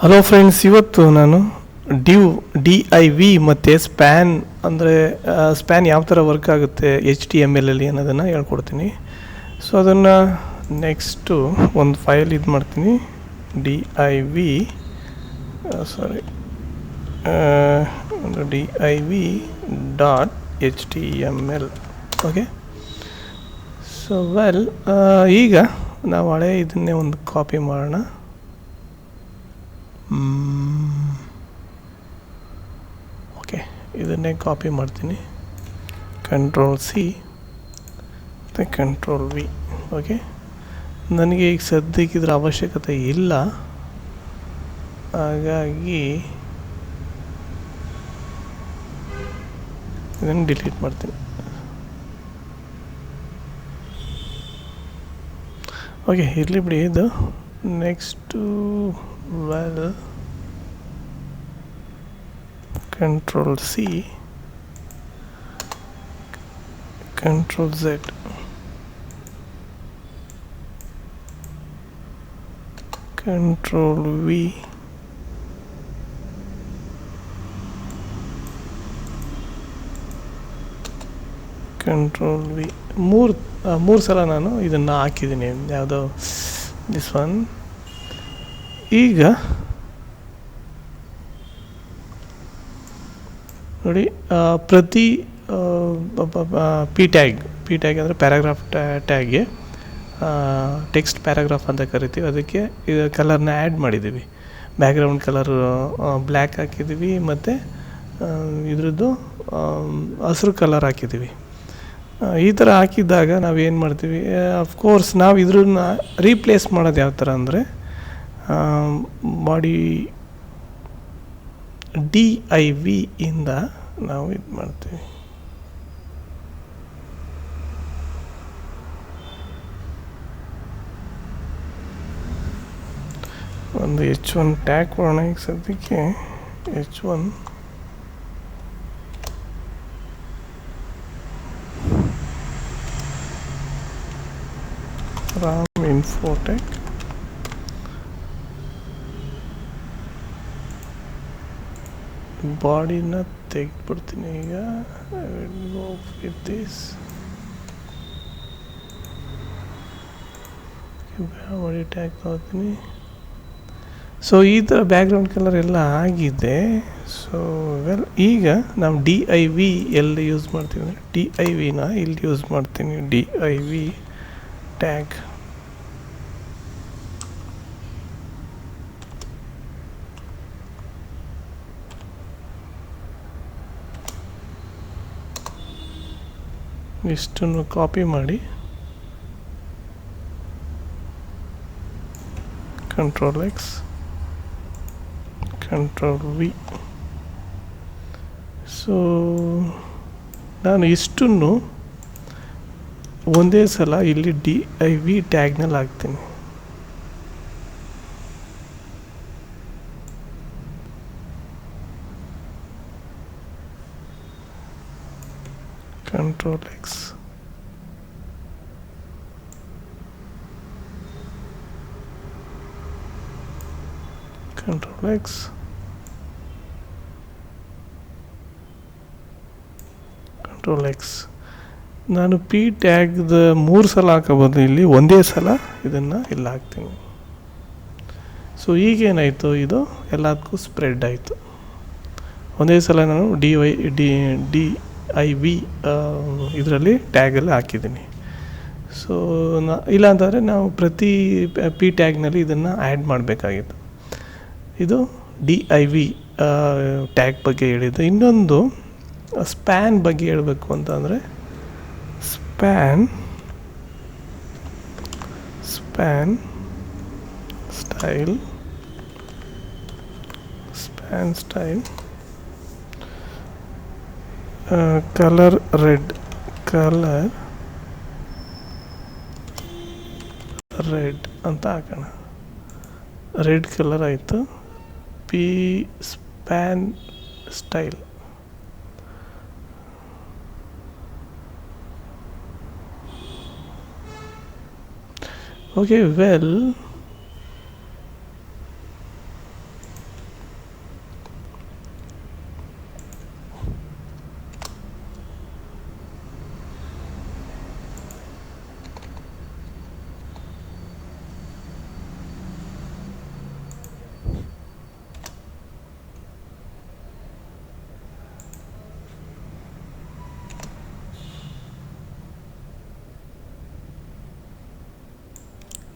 Hello friends, ಇವತ್ತು ನಾನು D I V ಮತ್ತು ಸ್ಪ್ಯಾನ್ ಅಂದರೆ ಸ್ಪ್ಯಾನ್ ಯಾವ ಥರ ವರ್ಕ್ ಆಗುತ್ತೆ HTML ಅಲ್ಲಿ ಅನ್ನೋದನ್ನು ಹೇಳ್ಕೊಡ್ತೀನಿ. ಸೊ ಅದನ್ನು ನೆಕ್ಸ್ಟು ಒಂದು ಫೈಲ್ ಇದು ಮಾಡ್ತೀನಿ, D I V .html. Okay, so ಈಗ ನಾವು ಹಳೆ ಇದನ್ನೇ ಒಂದು ಕಾಪಿ ಮಾಡೋಣ. ಓಕೆ, ಇದನ್ನೇ ಕಾಪಿ ಮಾಡ್ತೀನಿ, Ctrl+C ಮತ್ತು Ctrl+V. ಓಕೆ, ನನಗೆ ಈಗ ಸದ್ಯಕ್ಕೆ ಇದರ ಅವಶ್ಯಕತೆ ಇಲ್ಲ, ಹಾಗಾಗಿ ಇದನ್ನು ಡಿಲೀಟ್ ಮಾಡ್ತೀನಿ. ಓಕೆ, ಇರಲಿ ಬಿಡಿ. ಇದು next Ctrl+C Ctrl+Z Ctrl+V Ctrl+V ಮೂರು ಸಲ ನಾನು ಇದನ್ನು ಹಾಕಿದ್ದೀನಿ. ಯಾವುದೋ ದಿಸ್ ಒನ್. ಈಗ ನೋಡಿ, ಪ್ರತಿ ಪಿ ಟ್ಯಾಗ್ ಅಂದರೆ ಪ್ಯಾರಾಗ್ರಾಫ್ ಟ್ಯಾಗ್ಗೆ ಟೆಕ್ಸ್ಟ್ ಪ್ಯಾರಾಗ್ರಾಫ್ ಅಂತ ಕರಿತೀವಿ. ಅದಕ್ಕೆ ಇದು ಕಲರ್ನ ಆ್ಯಡ್ ಮಾಡಿದ್ದೀವಿ. ಬ್ಯಾಕ್ಗ್ರೌಂಡ್ ಕಲರು ಬ್ಲ್ಯಾಕ್ ಹಾಕಿದ್ದೀವಿ ಮತ್ತು ಇದ್ರದ್ದು ಹಸಿರು ಕಲರ್ ಹಾಕಿದ್ದೀವಿ. ಈ ಥರ ಹಾಕಿದ್ದಾಗ ನಾವೇನು ಮಾಡ್ತೀವಿ, ಅಫ್ಕೋರ್ಸ್ ನಾವು ಇದ್ರನ್ನ ರೀಪ್ಲೇಸ್ ಮಾಡೋದು ಯಾವ ಥರ ಅಂದರೆ ಬಾಡಿ ಡಿ.ಐ.ವಿ ಇಂದ ನಾವು ಇದು ಮಾಡ್ತೀವಿ. ಒಂದು H1 ಟ್ಯಾಗ್ ಕೊಡೋಣ. ಈಗ ಸದ್ಯಕ್ಕೆ H1 ರಾಮ್ ಇನ್ಫೋಟೆಕ್. ಬಾಡಿನ ತೆಗೆದ್ಬಿಡ್ತೀನಿ. ಈಗ ಬಾಡಿ ಟ್ಯಾಗ್ ತಗೋತೀನಿ. ಸೊ ಈ ಥರ ಬ್ಯಾಕ್ಗ್ರೌಂಡ್ ಕಲರ್ ಎಲ್ಲ ಆಗಿದೆ. ಸೊ ಈಗ ನಾವು ಡಿ.ಐ.ವಿ ಎಲ್ಲಿ ಯೂಸ್ ಮಾಡ್ತೀವಿ ಅಂದರೆ ಡಿ.ಐ.ವಿನ ಇಲ್ಲಿ ಯೂಸ್ ಮಾಡ್ತೀನಿ. ಡಿ.ಐ.ವಿ ಟ್ಯಾಗ್. ಇಷ್ಟನ್ನು ಕಾಪಿ ಮಾಡಿ Ctrl+X Ctrl+V. ಸೊ ನಾನು ಇಷ್ಟನ್ನು ಒಂದೇ ಸಲ ಇಲ್ಲಿ ಡಿ.ಐ.ವಿ ಟ್ಯಾಗ್ನಲ್ಲಿ ಹಾಕ್ತೀನಿ. Ctrl+X Ctrl+X Ctrl+X. ನಾನು ಪಿ ಟ್ಯಾಗ್ದ 3 ಸಲ ಹಾಕೋಬೋದು, ಇಲ್ಲಿ ಒಂದೇ ಸಲ ಇದನ್ನು ಇಲ್ಲಿ ಹಾಕ್ತೀನಿ. ಸೊ ಈಗೇನಾಯಿತು, ಇದು ಎಲ್ಲದಕ್ಕೂ ಸ್ಪ್ರೆಡ್ ಆಯಿತು. ಒಂದೇ ಸಲ ನಾನು ಡಿ.ಐ.ವಿ ಇದರಲ್ಲಿ ಟ್ಯಾಗಲ್ಲಿ ಹಾಕಿದ್ದೀನಿ. ಸೊ ಇಲ್ಲಾಂತಂದರೆ ನಾವು ಪ್ರತಿ ಪಿ ಟ್ಯಾಗ್ನಲ್ಲಿ ಇದನ್ನು ಆ್ಯಡ್ ಮಾಡಬೇಕಾಗಿತ್ತು. ಇದು ಡಿ.ಐ.ವಿ ಟ್ಯಾಗ್ ಬಗ್ಗೆ ಹೇಳಿದ್ದು. ಇನ್ನೊಂದು ಸ್ಪ್ಯಾನ್ ಬಗ್ಗೆ ಹೇಳಬೇಕು ಅಂತಂದರೆ ಸ್ಪ್ಯಾನ್ ಸ್ಟೈಲ್ ಕಲರ್ ರೆಡ್ ಅಂತ ಹಾಕೋಣ. ರೆಡ್ ಕಲರ್ ಆಯಿತು. Span style. ಓಕೆ,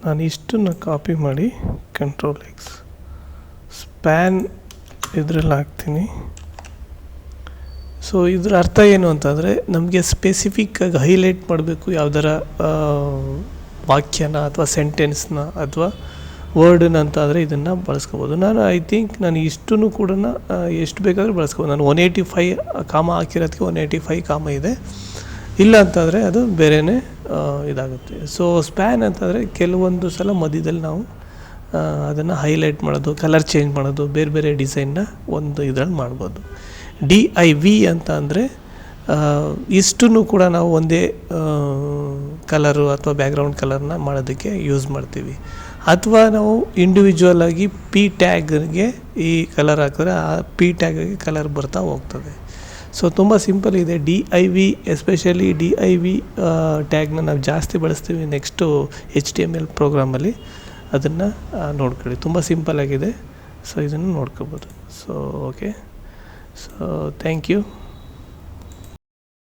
ನಾನು ಇಷ್ಟನ್ನು ಕಾಪಿ ಮಾಡಿ ಕಂಟ್ರೋಲ್ ಎಕ್ಸ್ ಸ್ಪ್ಯಾನ್ ಇದರಲ್ಲಿ ಹಾಕ್ತೀನಿ. ಸೊ ಇದ್ರ ಅರ್ಥ ಏನು ಅಂತಂದರೆ ನಮಗೆ ಸ್ಪೆಸಿಫಿಕ್ಕಾಗಿ ಹೈಲೈಟ್ ಮಾಡಬೇಕು ಯಾವ್ದಾರ ವಾಕ್ಯನ ಅಥವಾ ಸೆಂಟೆನ್ಸ್ನ ಅಥವಾ ವರ್ಡನ್ನ ಅಂತಾದರೆ ಇದನ್ನು ಬಳಸ್ಕೋಬೋದು. ನಾನು ಐ ಥಿಂಕ್ ನಾನು ಇಷ್ಟನ್ನು ಕೂಡ ಎಷ್ಟು ಬೇಕಾದರೂ ಬಳಸ್ಕೋಬೋದು. ನಾನು 185 ಕಾಮ ಹಾಕಿರೋದಕ್ಕೆ 185 ಕಾಮ ಇದೆ, ಇಲ್ಲ ಅಂತಂದರೆ ಅದು ಬೇರೆಯೇ ಇದಾಗುತ್ತೆ. ಸೊ ಸ್ಪ್ಯಾನ್ ಅಂತಂದರೆ ಕೆಲವೊಂದು ಸಲ ಮಧ್ಯದಲ್ಲಿ ನಾವು ಅದನ್ನು ಹೈಲೈಟ್ ಮಾಡೋದು, ಕಲರ್ ಚೇಂಜ್ ಮಾಡೋದು, ಬೇರೆ ಬೇರೆ ಡಿಸೈನ್ನ ಒಂದು ಇದರಲ್ಲಿ ಮಾಡ್ಬೋದು. DIV ಅಂತ ಅಂದರೆ ಇಷ್ಟನ್ನು ಕೂಡ ನಾವು ಒಂದೇ ಕಲರು ಅಥವಾ ಬ್ಯಾಕ್ಗ್ರೌಂಡ್ ಕಲರ್ನ ಮಾಡೋದಕ್ಕೆ ಯೂಸ್ ಮಾಡ್ತೀವಿ. ಅಥವಾ ನಾವು ಇಂಡಿವಿಜುವಲ್ ಆಗಿ ಪಿ ಟ್ಯಾಗ್ಗೆ ಈ ಕಲರ್ ಹಾಕಿದ್ರೆ ಆ ಪಿ ಟ್ಯಾಗಿಗೆ ಕಲರ್ ಬರ್ತಾ ಹೋಗ್ತದೆ. ಸೊ ತುಂಬ ಸಿಂಪಲ್ ಇದೆ. DIV ಎಸ್ಪೆಷಲಿ DIV ಟ್ಯಾಗ್ನ ನಾವು ಜಾಸ್ತಿ ಬಳಸ್ತೀವಿ ನೆಕ್ಸ್ಟು HTML ಪ್ರೋಗ್ರಾಮಲ್ಲಿ. ಅದನ್ನು ನೋಡ್ಕೊಳ್ಳಿ, ತುಂಬ ಸಿಂಪಲ್ ಆಗಿದೆ. ಸೊ ಇದನ್ನು ನೋಡ್ಕೋಬೋದು. So okay, so thank you.